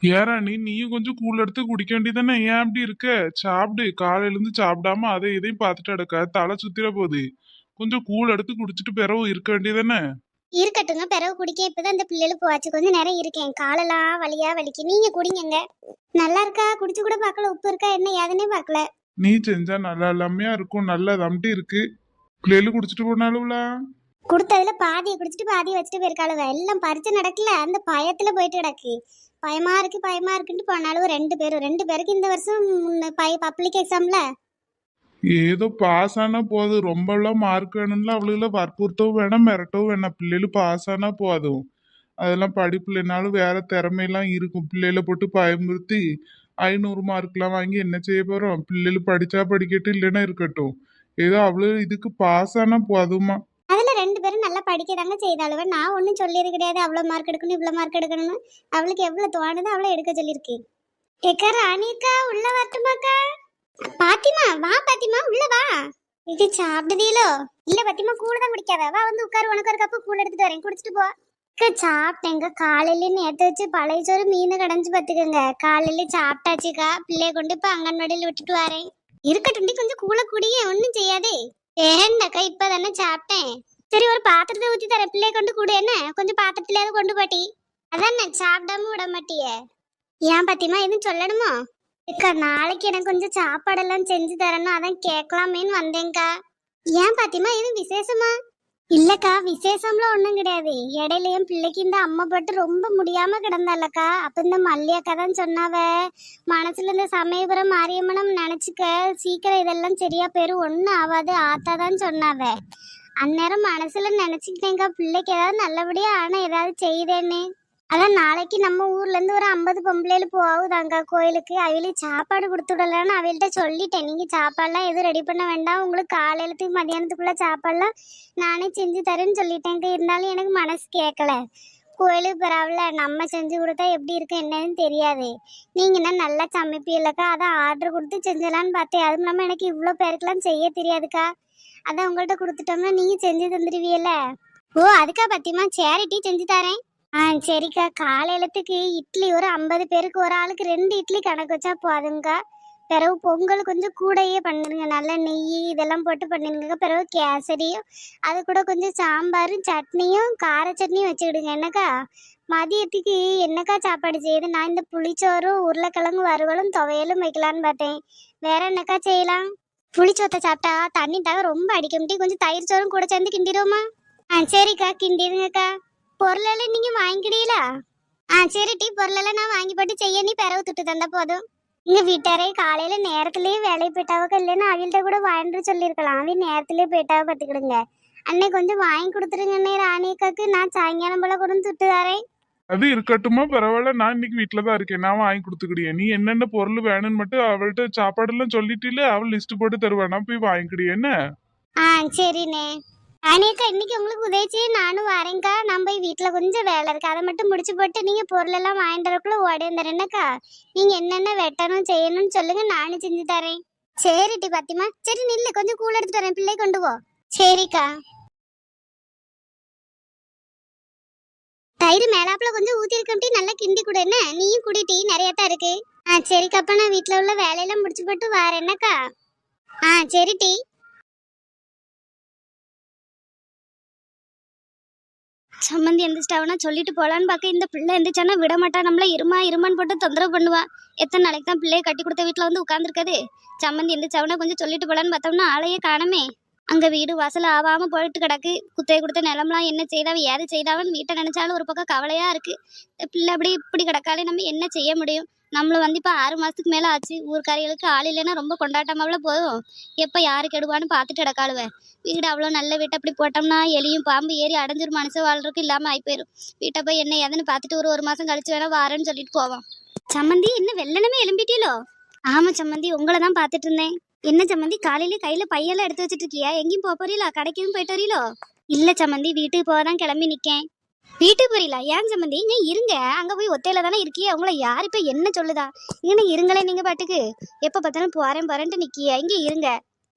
ஏறா நீயும் கொஞ்சம் கூழ் எடுத்து குடிக்க வேண்டியதானே? ஏன் அப்படி இருக்க? சாப்பிடு. காலையில இருந்து சாப்பிடாம அதை இதையும் பார்த்துட்டு எடுக்க தலை சுத்திர போகுது. கொஞ்சம் கூழ் எடுத்து குடிச்சிட்டு பிறகு இருக்க வேண்டியதானே? இருக்கட்டுங்க, பிறகு குடிக்க. இப்பதான் இந்த பிள்ளைகளுக்கு போச்சு, கொஞ்சம் நேரம் இருக்கேன். காலெல்லாம் வலியா வலிக்கு. நீங்க குடிங்கங்க. நல்லா இருக்கா? குடிச்சு கூட பார்க்கல, உப்பு இருக்கா என்ன ஏதுன்னே பார்க்கல. நீ செஞ்சா நல்லா இல்லாமையா இருக்கும், நல்லா தம்ட்டி இருக்கு. பிள்ளைகளும் குடிச்சிட்டு போனாலும்ல. கொடுத்ததுல பாதியை குடிச்சிட்டு பாதியை வச்சுட்டு போயிருக்காளுவ. எல்லாம் பறிச்சு நடக்கல, அந்த பயத்துல போயிட்டு கிடக்கு. பயமா இருக்கு பயமா இருக்குன்ட்டு போனாலும் ரெண்டு பேருக்கு இந்த வருஷம் பப்ளிக் எக்ஸாம்ல. ஏதோ பாஸ் ஆனா போதும், ரொம்பலாம் மார்க் வேணும்ல அவளுகளை வற்புறுத்தவும் வேணாம், மிரட்டவும் வேணாம். பிள்ளைகள் பாஸ் ஆனா போதும். அதெல்லாம் படிப்புலனாலும் வேற திறமையெல்லாம் இருக்கும். பிள்ளைகளை போட்டு பயமுறுத்தி 500 மார்க்லாம் வாங்கி என்ன செய்ய போறோம்? பிள்ளைகள் படிச்சா படிக்கட்டும், இல்லைன்னா இருக்கட்டும். ஏதோ அவ்வளவு இதுக்கு பாஸ் ஆனா போதுமா. அதுல ரெண்டு பேரும் நல்லா படிக்கதாங்க செய்தாளுவ. நான் ஒன்றும் சொல்லியது கிடையாது அவ்வளவு மார்க் எடுக்கணும் இவ்வளவு மார்க் எடுக்கணும்னு. அவளுக்கு எவ்வளவு தோணுதோ அவளை எடுக்க சொல்லியிருக்கு. ஏக்கா ராணிக்கா, உள்ள வரட்டுமாக்கா? பாத்திமா வா, பாத்திமா உள்ள வா. இது சாப்பிடுதீலோ? இல்ல பாத்திமா, கூட தான் குடிக்காத. வா வந்து உட்காரு, உனக்கு ஒரு கப்பு கூழ் எடுத்துட்டு வரேன், குடிச்சிட்டு போ. அக்கா சாப்பிட்டேங்க. காலையில நேத்து வச்சு பழைய சோறு மீன் கடைஞ்சு பத்துக்கங்க. காலையில சாப்பிட்டாச்சுக்கா. பிள்ளைய கொண்டு இப்ப அங்கன்வாடியில விட்டுட்டு வரேன். இருக்கட்டும்டி, கொஞ்சம் கூழ குடிய, ஒன்னும் செய்யாதே. ஏன்னக்கா இப்பதானே சாப்பிட்டேன். சரி, ஒரு பாத்திரத்தை ஊத்தி தரேன், பிள்ளைய கொண்டு கூடு என்ன. கொஞ்சம் பாத்திரத்திலேயாவது கொண்டு போட்டி. அதான் நான் சாப்பிடாம விட மாட்டியே. ஏன் பாத்திமா, எதுவும் சொல்லணுமோ? அக்கா நாளைக்கு எனக்கு கொஞ்சம் சாப்பாடெல்லாம் செஞ்சு தரணும், அதான் கேட்கலாமேன்னு வந்தேங்க்கா. ஏன் பாத்திமா, எதுவும் விசேஷமா? இல்லக்கா, விசேஷம்லாம் ஒண்ணும் கிடையாது. இடையில என் பிள்ளைக்கு இந்த அம்மா பட்டு ரொம்ப முடியாம கிடந்தாலக்கா. அப்ப இந்த மல்லியக்கா தான் சொன்னாவ, மனசுல இந்த சமயபுரம் மாரியம்மனம் நினைச்சுக்க, சீக்கிரம் இதெல்லாம் சரியா போயிரும், ஒண்ணும் ஆகாது, ஆத்தா தான் சொன்னாவ. அந்நேரம் மனசுல நினைச்சுக்கிட்டேங்க்கா, பிள்ளைக்கு ஏதாவது நல்லபடியா ஆனா ஏதாவது செய்தேன்னு. அதான் நாளைக்கு நம்ம ஊர்ல இருந்து ஒரு 50 பொம்பளைகள் போகுதாங்க கோயிலுக்கு. அவளுக்கு சாப்பாடு கொடுத்துடலான்னு அவள்கிட்ட சொல்லிட்டேன். நீங்க சாப்பாடுலாம் எதுவும் ரெடி பண்ண வேண்டாம், உங்களுக்கு காலையிலத்துக்கு மதியானத்துக்குள்ள சாப்பாடுலாம் நானே செஞ்சு தரேன்னு சொல்லிட்டேங்க. இருந்தாலும் எனக்கு மனசு கேட்கல. கோயிலுக்கு பரவாயில்ல, நம்ம செஞ்சு கொடுத்தா எப்படி இருக்கு என்னன்னு தெரியாது. நீங்கன்னா நல்லா சமைப்பீங்களக்கா, அதான் ஆர்டர் கொடுத்து செஞ்சலான்னு பார்த்தேன். அதுவும் இல்லாமல் எனக்கு இவ்வளோ பேருக்குலாம் செய்ய தெரியாதுக்கா. அதான் உங்கள்கிட்ட கொடுத்துட்டோம்னா நீங்க செஞ்சு தந்துடுவீல்ல. ஓ அதுக்கா பத்தியமா, சேரிட்டி செஞ்சு தரேன். சரிக்கா. காலையிலத்துக்கு இட்லி ஒரு 50 பேருக்கு ஒரு ஆளுக்கு 2 இட்லி கணக்கு வச்சா போதுங்க. பிறகு பொங்கல் கொஞ்சம் கூடையே பண்ணிருங்க, நல்ல நெய் இதெல்லாம் போட்டு பண்ணிருங்க. பிறகு கேசரியும் அது கூட கொஞ்சம் சாம்பாரும் சட்னியும் கார சட்னியும் வச்சுக்கிடுங்க என்னக்கா. மதியத்துக்கு என்னக்கா சாப்பாடு செய்யுது? நான் இந்த புளிச்சோறும் உருளைக்கிழங்கு வறுவலும் துவையலும் வைக்கலான்னு பார்த்தேன். வேற என்னக்கா செய்யலாம்? புளிச்சோத்தை சாப்பிட்டா தண்ணி தாக ரொம்ப அடிக்க முடியும், கொஞ்சம் தயிர் சோறும் கூட சேர்ந்து கிண்டிடுவோமா? சரிக்கா, கிண்டிடுங்கக்கா. பொருளெல்லாம் நீங்க வாங்கிக்கிடீங்களா? சரி டீ, பொருளெல்லாம் நான் வாங்கி போட்டு செய்ய, நீ பிறகு துட்டு தந்தா போதும். இங்க வீட்டாரே காலையில நேரத்திலேயே வேலையை போயிட்டாவக்க, இல்லைன்னா அவள்கிட்ட கூட வாங்கிட்டு சொல்லியிருக்கலாம். அவன் நேரத்திலேயே போயிட்டாவ பார்த்துக்கிடுங்க. அன்னை கொஞ்சம் வாங்கி கொடுத்துருங்க அண்ணே ராணியக்காக்கு. நான் சாயங்காலம் போல கூட துட்டு தரேன். அது இருக்கட்டுமா, பரவாயில்ல. நான் இன்னைக்கு வீட்டுலதான் இருக்கேன், நான் வாங்கி கொடுத்துக்கிடியே. நீ என்னென்ன பொருள் வேணும்னு மட்டும் அவள்கிட்ட சாப்பாடு எல்லாம் சொல்லிட்டு அவள் லிஸ்ட் போட்டு தருவானா, போய் வாங்கிக்கிடியே என்ன. சரிண்ணே. அனியக்கா, இன்னைக்கு உங்களுக்கு உதவிச்சு நானும் வரேங்க்கா. நான் போய் வீட்டில் கொஞ்சம் வேலை இருக்கு, அதை மட்டும் முடிச்சு போட்டு நீங்க பொருளெல்லாம் வாங்கிட்டு வரக்குள்ள ஓடி வந்துடுறேன்னக்கா. நீங்க என்னென்ன வெட்டணும் செய்யணும்னு சொல்லுங்க, நானும் செஞ்சு தரேன். சரிட்டி பாத்திமா. சரி நில்லு, கொஞ்சம் கூழ் எடுத்துட்டு வரேன், பிள்ளை கொண்டு போ. சரிக்கா. தயிர் மேலாப்புல கொஞ்சம் ஊத்தி இருக்கட்டி நல்லா கிண்டி கூட என்ன. நீயும் குடிட்டி, நிறைய தான் இருக்கு. சரிக்கா. அப்ப நான் வீட்டுல உள்ள வேலையெல்லாம் முடிச்சு போட்டு வரேன் என்னக்கா. சரிட்டி. சம்மந்தி எந்திரிச்சிட்டாவனா சொல்லிட்டு போலான்னு பார்க்க, இந்த பிள்ளை எந்திரிச்சானா விட மாட்டா. நம்மள இருமான்னு போட்டு தொந்தரவு பண்ணுவா. எத்தனை நாளைக்கு தான் பிள்ளைய கட்டி கொடுத்த வீட்டில் வந்து உட்காந்துருக்காது. சம்மந்தி எந்திரிச்சாவனா கொஞ்சம் சொல்லிட்டு போலான்னு பார்த்தோம்னா ஆளையே காணமே. அங்க வீடு வாசல் ஆவாம போயிட்டு கிடக்கு. குத்தையை கொடுத்த நிலம்லாம் என்ன செய்தாவ ஏது செய்தாவன்னு வீட்டை நினைச்சாலும் ஒரு பக்கம் கவலையா இருக்கு. பிள்ளை அப்படி இப்படி கிடக்காலே நம்ம என்ன செய்ய முடியும்? நம்மள வந்து இப்போ 6 மாசத்துக்கு மேல ஆச்சு. ஊர்க்காரிகளுக்கு ஆள் இல்லைன்னா ரொம்ப கொண்டாட்டமாவில் போதும். எப்போ யாரு கெடுவான்னு பார்த்துட்டு கிடக்காளுவேன். வீடு அவ்வளோ நல்ல வீட்டை அப்படி போட்டோம்னா எலியும் பாம்பு ஏறி அடைஞ்சிரு, மனுஷன் வாழ்றதுக்கு இல்லாமல் ஆகி போயிடும். வீட்டை போய் என்ன ஏதுன்னு பார்த்துட்டு ஒரு மாதம் கழிச்சு வேணா வாரேன்னு சொல்லிட்டு போவோம். சம்மந்தி என்ன வெள்ளனமே எழும்பிட்டீலோ? ஆமாம் சம்மந்தி, உங்களை தான் பார்த்துட்டு இருந்தேன். என்ன சம்மந்தி, காலையில கையில் பையெல்லாம் எடுத்து வச்சுட்டு இருக்கியா? எங்கேயும் போக போறீங்களா? கடைக்கும் போயிட்டு வரீங்களோ? இல்லை சம்மந்தி, வீட்டுக்கு போக தான் கிளம்பி நிற்கேன். வீட்டுக்கு போறீங்களா? ஏன் சம்மந்தி, இங்கே இருங்க. அங்கே போய் ஒத்தையில தானே இருக்கியா? உங்களை யார் இப்போ என்ன சொல்லுதா? இங்கே இருங்களே, நீங்கள் பாட்டுக்கு எப்போ பார்த்தாலும் போறேன்ட்டு நிற்கியா? இங்கே இருங்க.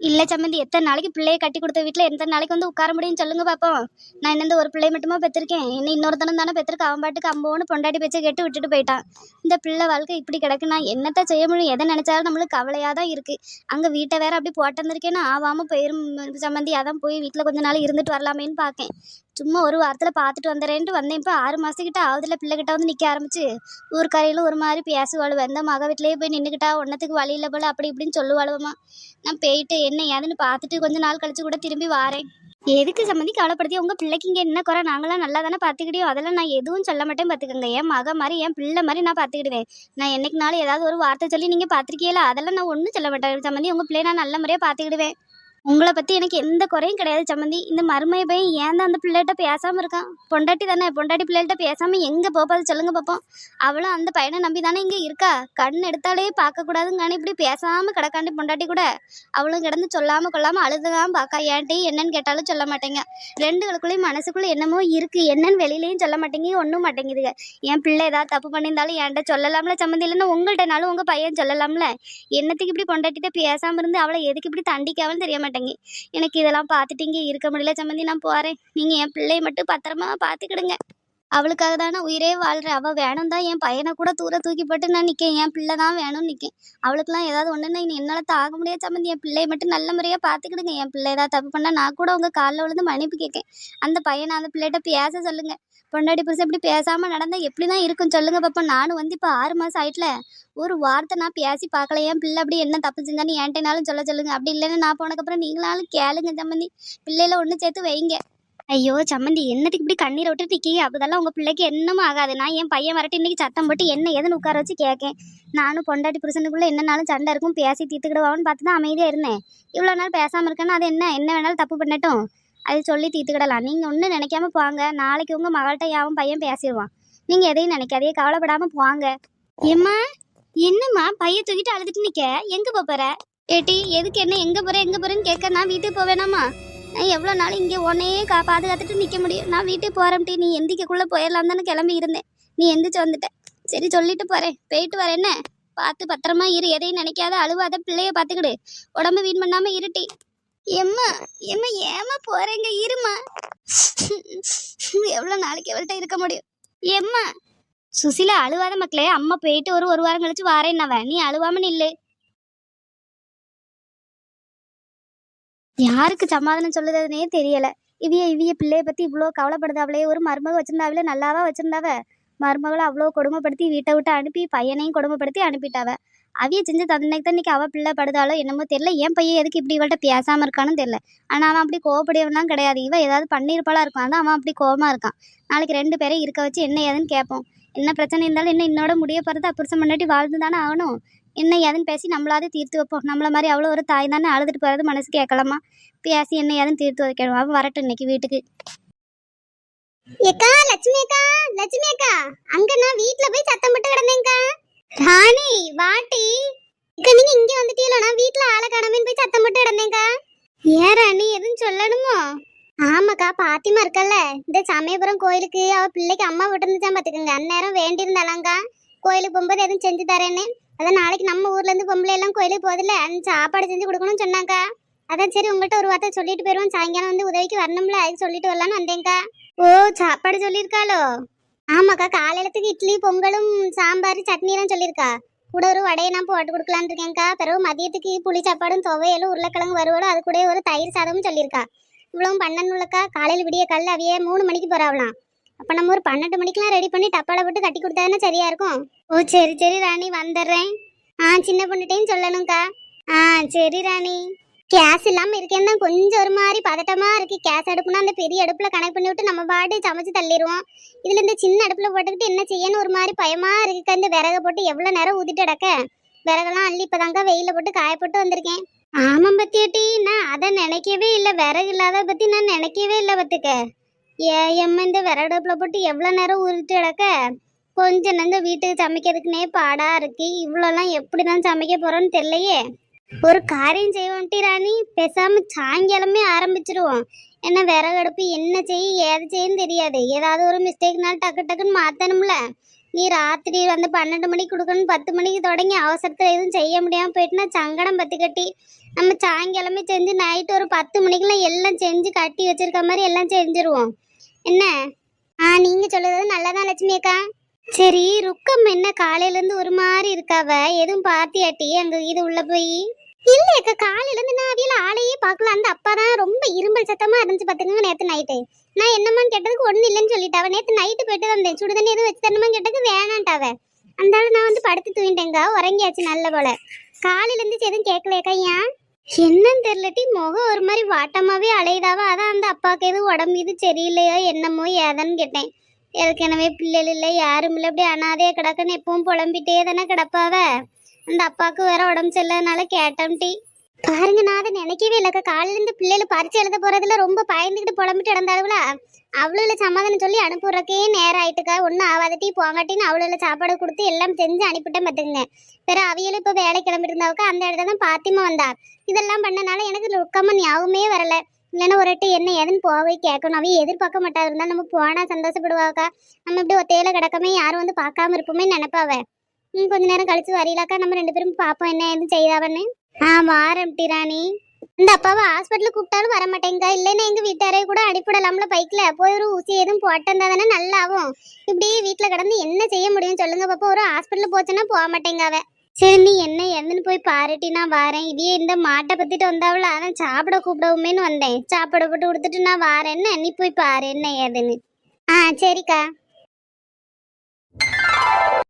இல்ல சம்மந்தி, எத்தனை நாளைக்கு பிள்ளைய கட்டி கொடுத்த வீட்டுல எத்தனை நாளைக்கு வந்து உட்கார முடியும்னு சொல்லுங்க பாப்போம். நான் என்ன இந்த ஒரு பிள்ளை மட்டுமா பெற்றிருக்கேன், என்ன இன்னொருத்தனம் தானே பெற்றிருக்க. அவன் பாட்டுக்கு அம்போன்னு பொண்டாட்டி பேச்சை கேட்டு விட்டுட்டு போயிட்டான். இந்த பிள்ளை வாழ்க்கை இப்படி கிடக்கு, நான் என்னத்த செய்ய முடியும்? எதை நினைச்சாலும் நம்மளுக்கு கவலையா தான் இருக்கு. அங்க வீட்டை வேற அப்படி போட்டிருந்திருக்கேன்னு ஆவாம போயிரும் சம்மந்தி. அதான் போய் வீட்டுல கொஞ்ச நாள் இருந்துட்டு வரலாமேன்னு பாக்கேன். சும்மா ஒரு வாரத்துல பாத்துட்டு வந்துடுறேன்ட்டு வந்தேன். இப்போ 6 மாசத்துக்கிட்ட ஆகுதுல பிள்ளை கிட்ட வந்து நிக்க ஆரம்பிச்சு. ஊர்க்கரையிலும் ஒரு மாதிரி பேசுவாளுவ. இந்த மக வீட்டிலேயே போய் நின்றுக்கிட்டா ஒன்னத்துக்கு வழி இல்லை போல அப்படி இப்படின்னு சொல்லுவாளுவமா. நான் போயிட்டு என்ன ஏதுன்னு பார்த்துட்டு கொஞ்ச நாள் கழிச்சு கூட திரும்பி வாரேன். எதுக்கு சம்மந்தி கவலைப்படுத்தி? உங்க பிள்ளைக்கு இங்க என்ன குறை? நாங்களாம் நல்லா தானே பார்த்துக்கிட்டோம். அதெல்லாம் நான் எதுவும் சொல்ல மாட்டேன் பார்த்துக்கோங்க. என் மக மாதிரி என் பிள்ளை மாதிரி நான் பார்த்துக்கிடுவேன். நான் என்னைக்குனாலும் ஏதாவது ஒரு வார்த்தை சொல்லி நீங்க பார்த்துருக்கீங்களா? அதெல்லாம் நான் ஒன்றும் சொல்ல மாட்டேன் சம்மந்தி. உங்க பிள்ளைய நான் நல்ல முறையாக பார்த்துக்கிடுவேன். உங்களை பத்தி எனக்கு எந்த குறையும் கிடையாது சம்மந்தி. இந்த மருமைய பையன் ஏன் தான் அந்த பிள்ளைகிட்ட பேசாம இருக்கான்? பொண்டாட்டி தானே, பொண்டாட்டி பிள்ளைகிட்ட பேசாம எங்க போப்பாது சொல்லுங்க பார்ப்போம். அவளும் அந்த பையனை நம்பி தானே இங்க இருக்கா. கண் எடுத்தாலே பார்க்க கூடாதுங்கானே இப்படி பேசாம கிடக்காண்டி பொண்டாட்டி கூட அவளும் கிடந்து சொல்லாம கொள்ளாம அழுதுதான் பாக்கா. ஏன்ட்டி என்னன்னு கேட்டாலும் சொல்ல மாட்டேங்க. ரெண்டுகளுக்குள்ளேயும் மனசுக்குள்ள என்னமோ இருக்கு, என்னன்னு வெளியிலயும் சொல்ல மாட்டேங்க, ஒன்றும் மாட்டேங்குதுங்க. என் பிள்ளை ஏதாவது தப்பு பண்ணியிருந்தாலும் என்கிட்ட சொல்லலாம்ல சம்மந்தி. இல்லைன்னா உங்கள்கிட்டனாலும் உங்க பையன் சொல்லலாம்ல. என்னத்துக்கு இப்படி பொண்டாட்டிட்ட பேசாம இருந்து அவளை எதுக்கு இப்படி தண்டிக்காவன்னு தெரிய மாட்டேங்க. எனக்கு இதெல்லாம் பார்த்துட்டு இங்கே இருக்க முடியல சம்மந்தி. நான் போறேன். நீங்க என் பிள்ளையை மட்டும் பத்திரமா பார்த்துக்கிடுங்க. அவளுக்காக தான் நான் உயிரே வாழ்றேன். அவள் வேணும் தான். என் பையனை கூட தூக்கி போட்டு நான் நிற்கேன். என் பிள்ளை தான் வேணும்னு நிற்கேன். அவளுக்குலாம் ஏதாவது ஒன்றுன்னா என்னால் தாங்க முடியாது சம்மந்தி. என் பிள்ளையை மட்டும் நல்ல முறையாக பார்த்துக்கிடுங்க. என் பிள்ளை ஏதாவது தப்பு பண்ணால் நான் கூட உங்கள் காலில் விழுந்து மன்னிப்பு கேட்கேன். அந்த பையனை அந்த பிள்ளைகிட்ட பேச சொல்லுங்க. பொண்டாடி புருஷன் இப்படி பேசாமல் நடந்தால் எப்படி தான் இருக்கும் சொல்லுங்க பாப்பா. நானும் வந்து இப்போ 6 மாதம் ஆயிட்டல, ஒரு வார்த்தை நான் பேசி பார்க்கல. என் பிள்ளை அப்படி என்ன தப்பு செஞ்சான்னு என்கிட்டனாலும் சொல்லுங்க. அப்படி இல்லைன்னு நான் போனதுக்கப்புறம் நீங்களாலும் கேளுங்க சம்மந்தி. பிள்ளையில ஒன்று சேர்த்து வைங்க. ஐயோ சம்மந்தி, என்னத்துக்கு இப்படி கண்ணீரை விட்டு நிற்கீங்க? அப்போதெல்லாம் உங்கள் பிள்ளைக்கு என்னமும் ஆகாது. நான் என் பையன் வரட்டு இன்னைக்கு சத்தம் போட்டு என்ன ஏதுன்னு உட்கார வச்சு கேட்கேன். நானும் பொண்டாட்டி புருஷனுக்குள்ளே என்னன்னாலும் சண்டை இருக்கும், பேசி தீர்த்துக்கிடுவான்னு பார்த்து தான் அமைதியாக இருந்தேன். இவ்வளோ நாள் பேசாமல் இருக்கேன்னா அது என்ன வேணாலும் தப்பு பண்ணட்டும், அது சொல்லி தீர்த்துக்கிடலாம். நீங்கள் ஒன்றும் நினைக்காம போங்க. நாளைக்கு உங்கள் மகள்கிட்ட யாவும் பையன் பேசிடுவான். நீங்கள் எதையும் நினைக்காதே, கவலைப்படாமல் போங்க. ஏம்மா என்னம்மா பையன் தூக்கிட்டு அழுதுட்டு நிற்க? எங்கே போகிற ஏட்டி? எதுக்கு என்ன எங்கே போகிறேன்னு கேட்க? நான் வீட்டுக்கு போவேனாம்மா? நான் எவ்வளோ நாள் இங்கே உன்னையே பாதுகாத்துட்டு நிற்க முடியும்? நான் வீட்டுக்கு போகிறேன்ட்டி. நீ எந்திக்கக்குள்ளே போயிடலாம் தானே கிளம்பி இருந்தேன். நீ எந்திரிச்சு வந்துட்ட. சரி சொல்லிட்டு போகிறேன், போயிட்டு வரேன். என்ன பார்த்து பத்திரமா இரு, எதையும் நினைக்காத, அழுவாத, பிள்ளைய பார்த்துக்கிடு, உடம்பு வீண் பண்ணாமல் இருட்டி. எம்மா ஏமா போகிறேங்க? இருமா. எவ்வளோ நாளைக்கு எவ்வளோட்ட இருக்க முடியும்? எம்மா சுசிலா அழுவாத மக்களே. அம்மா போயிட்டு ஒரு வாரம் கழிச்சு வாரேன்னவன். நீ அழுவாம நில்லு. யாருக்கு சமாதானம் சொல்லுறதுனே தெரியல. இவிய பிள்ளைய பத்தி இவ்வளோ கவலைப்படுதாவளே. ஒரு மருமக வச்சிருந்தாவில, நல்லாவா வச்சிருந்தாவ? மருமகளை அவ்வளோ கொடுமைப்படுத்தி வீட்டை விட்டு அனுப்பி பையனையும் கொடுமைப்படுத்தி அனுப்பிட்டாவ. அவிய செஞ்ச தன்னைக்கு தான் இன்னைக்கு அவ பிள்ளை படுதாலோ என்னமோ தெரியல. என் பையன் எதுக்கு இப்படி இவள்கிட்ட பேசாம இருக்கான்னு தெரியல. ஆனா அவன் அப்படி கோவப்படியவன்லாம் கிடையாது. இவ ஏதாவது பண்ணியிருப்பாளா இருக்கும், அதான் அவன் அப்படி கோவமா இருக்கான். நாளைக்கு 2 பேரையும் இருக்க வச்சு என்ன ஏதுன்னு கேட்போம். என்ன பிரச்சனை இருந்தாலும் என்ன இன்னோட முடிய போறது, புருஷன் முன்னாடி வாழ்ந்து தானே ஆகணும். என்ன ஏதுன்னு பேசி நம்மளாவது தீர்த்து வைப்போம். நம்மள மாதிரி அவ்வளோ ஒரு தாய் தானே, அழுதுட்டு போகிறது மனசு கேட்கலாமா? பேசி என்ன ஏதுன்னு தீர்த்து வைக்கணும். அவன் வரட்டும் இன்னைக்கு வீட்டுக்கு. ஏக்கா லட்சுமி அக்கா, அங்க நான் வீட்ல போய் சத்தம் போட்டு கிடந்தேன்க்கா. ராணி வாட்டி அக்கா, நீங்க இங்க வந்துட்டீங்களா? நான் வீட்ல ஆளை காணாமன்னு போய் சத்தம் போட்டு கிடந்தேன்க்கா. ஏன் ராணி எதுவும் சொல்லணுமோ? ஆமாக்கா, பாத்திமா இருக்கல்ல, இந்த சமயபுரம் கோயிலுக்கு அவ பிள்ளைக்கு அம்மா விட்டு இருந்துச்சான் பாத்துக்கோங்க. அந்நேரம் வேண்டி இருந்தாலாங்க்கா கோயிலுக்கு போகும்போது எதுவும் செஞ்சு தரேன்னு. அதான் நாளைக்கு நம்ம ஊர்ல இருந்து பொம்பளை எல்லாம் கோயிலுக்கு போதில்ல, அந்த சாப்பாடு செஞ்சு கொடுக்கணும்னு சொன்னாக்கா. அதான் சரி உங்கள்கிட்ட ஒரு வார்த்தை சொல்லிட்டு போயிடுவோம், சாயங்காலம் வந்து உதவிக்கு வரணும்ல, அதுக்கு சொல்லிட்டு வரலான்னு வந்தேங்க்கா. ஓ சாப்பாடு சொல்லியிருக்காளோ? ஆமாக்கா, காலையிலத்துக்கு இட்லி பொங்கலும் சாம்பார் சட்னி எல்லாம் சொல்லியிருக்கா. கூட ஒரு வடையை நான் போட்டு கொடுக்கலான்னு இருக்கேன்க்கா. பிறகு மதியத்துக்கு புளி சாப்பாடும் துவையலும் உருளைக்கிழங்கு வறுவலும் அது கூட ஒரு தயிர் சாதமும் சொல்லியிருக்கா. இவ்வளவும் பண்ணணும்லக்கா. காலையில் விடிய கல்ல அவையே 3 மணிக்கு போறாவலாம். அப்போ நம்ம ஒரு 12 மணிக்கெலாம் ரெடி பண்ணி டப்பால போட்டு கட்டி கொடுத்தாதானே சரியா இருக்கும். ஓ சரி ராணி, வந்துடுறேன். சின்ன பொண்ணுட்டையும் சொல்லணும்க்கா. சரி ராணி. கேஸ் இல்லாமல் இருக்கேன்னு தான் கொஞ்சம் ஒரு மாதிரி பதட்டமாக இருக்கு. கேஸ் அடுப்புனா அந்த பெரிய அடுப்பில் கனெக்ட் பண்ணி விட்டு நம்ம பாட்டு சமைச்சு தள்ளிடுவோம். இதில் இந்த சின்ன அடுப்பில் போட்டுக்கிட்டு என்ன செய்யன்னு ஒரு மாதிரி பயமாக இருக்குக்கா. இந்த விறகை போட்டு எவ்வளோ நேரம் ஊதிட்டு அடக்க. விறகெல்லாம் அள்ளி இப்போதாங்க்கா வெயில போட்டு காயப்பட்டு வந்திருக்கேன். ஆமாம் பத்தியட்டி, நான் அதை நினைக்கவே இல்லை. விறகு இல்லாத பற்றி நான் நினைக்கவே இல்லை பத்துக்க. ஏம்மா இந்த விறகு அடுப்பில் போட்டு எவ்வளோ நேரம் ஊறிட்டு அடக்க. கொஞ்சம் நஞ்ச வீட்டுக்கு சமைக்கிறதுக்குனே பாடாக இருக்கு. இவ்வளோலாம் எப்படி தான் சமைக்க போகிறோன்னு தெரியலையே. ஒரு காரியம் செய்வோம்டி ராணி, பேசாம சாயங்காலமே ஆரம்பிச்சிருவோம். என்ன விறகடுப்பு என்ன செய்ய ஏது செய்யன்னு தெரியாது. ஏதாவது ஒரு மிஸ்டேக்னால டக்கு டக்குன்னு மாத்தணும்ல. நீ ராத்திரி வந்து 12 மணிக்கு கொடுக்கணும், 10 மணிக்கு தொடங்கி அவசரத்துல எதுவும் செய்ய முடியாம போயிட்டுனா சங்கடம் பத்தி கட்டி. நம்ம சாயங்காலமே செஞ்சு நைட்டு ஒரு 10 மணிக்கெல்லாம் எல்லாம் செஞ்சு கட்டி வச்சிருக்க மாதிரி எல்லாம் செஞ்சிருவோம். என்ன? நீங்க சொல்லுறது நல்லதான் லட்சுமி அக்கா. சரி, ருக்கம் என்ன காலையில இருந்து ஒரு மாதிரி இருக்காவ? எதுவும் பாத்தியாட்டி அங்க இது உள்ள போய்? இல்ல அக்கா, காலையில இருந்து நான் அவியல ஆளையே பார்க்கல. அந்த அப்பா தான் ரொம்ப இரும்பல் சத்தமா இருந்துச்சு பாத்துக்கங்க நேத்து நைட்டு. நான் என்னமான்னு கேட்டதுக்கு ஒண்ணு இல்லைன்னு சொல்லிட்டாவ. நேத்து நைட்டு போயிட்டு வந்தேன், சுடுதண்ணி எதுவும் வச்சு தரணுமா கேட்டதுக்கு வேணான்ட்டாவ. அந்த ஆளு நான் வந்து படுத்து தூங்கிட்டேங்க, உறங்கியாச்சு நல்ல போல. காலையில இருந்து எதுவும் கேட்கலையக்கா. ஏன் என்னன்னு தெரியலட்டி, முகம் ஒரு மாதிரி வாட்டமாவே அலையுதாவா. அதான் அந்த அப்பாவுக்கு எதுவும் உடம்பு இது சரியில்லையோ என்னமோ ஏதான்னு கேட்டேன். ஏற்கனவே பிள்ளைகள் இல்லை யாரும் இல்லை, அப்படி அனாதையா கிடக்குன்னு எப்பவும் புலம்பிட்டே தானே கிடப்பாவ. அந்த அப்பாவுக்கு வேற உடம்பு சரியில்லாதனால கேட்டோம் டி. பாருங்க, நான் அதை நினைக்கவே இல்லைக்கா. காலையில இருந்து பிள்ளைகள் பரிச்சு எழுத போறதுல ரொம்ப பயந்துக்கிட்டு புலம்பிட்டு இடந்தாளுங்களா. அவ்வளோ சமாதானம் சொல்லி அனுப்புறக்கே நேரம் ஆயிட்டுக்கா. ஒன்றும் ஆவாதட்டி போங்காட்டின்னு அவ்வளோ சாப்பாடு கொடுத்து எல்லாம் செஞ்சு அனுப்பிட்டேன் பார்த்துக்குங்க. வேற அவியலும் இப்போ வேலை கிளம்பிருந்தாவுக்கா. அந்த இடத்துல தான் பாத்திமா வந்தா. இதெல்லாம் பண்ணனால எனக்கு ருக்கமா ஞாபகமே வரல. இல்லைன்னா ஒரு வாட்டி என்ன ஏதுன்னு போவே கேட்கணும். அவைய எதிர்பார்க்க மாட்டா இருந்தா நம்ம போனா சந்தோஷப்படுவாக்கா. நம்ம இப்படி ஒத்தையில கிடக்கமே யாரும் வந்து பார்க்காம இருப்போமே நினைப்பாவ. கொஞ்ச நேரம் கழிச்சு வரீலாக்கா, நம்ம 2 பேரும் பார்ப்போம் என்ன ஏதுன்னு செய்தாவன்னு. வாரம் ராணி. இந்த அப்பாவை ஹாஸ்பிட்டலுக்கு கூப்பிட்டாலும் வர மாட்டேங்க. இல்லைன்னா எங்க வீட்டாரே கூட அடிப்படலாம்ல பைக்ல போய் ஒரு ஊசி எதுவும் போட்டிருந்தா தானே நல்லாவும். இப்படி வீட்டுல கிடந்து என்ன செய்ய முடியும் சொல்லுங்க பாப்பா. ஒரு ஹாஸ்பிட்டல் போச்சுன்னா போக மாட்டேங்க அவ. சரி, நீ என்ன எதுன்னு போய் பாருட்டி, நான் வாரேன். இதே இந்த மாட்டை பத்திட்டு வந்தாவள, அதான் சாப்பிட கூப்பிடவுமேன்னு வந்தேன். சாப்பாடு போட்டு கொடுத்துட்டு நான் வாரேன்னு. நீ போய் பாரு என்ன ஏதுன்னு. சரிக்கா.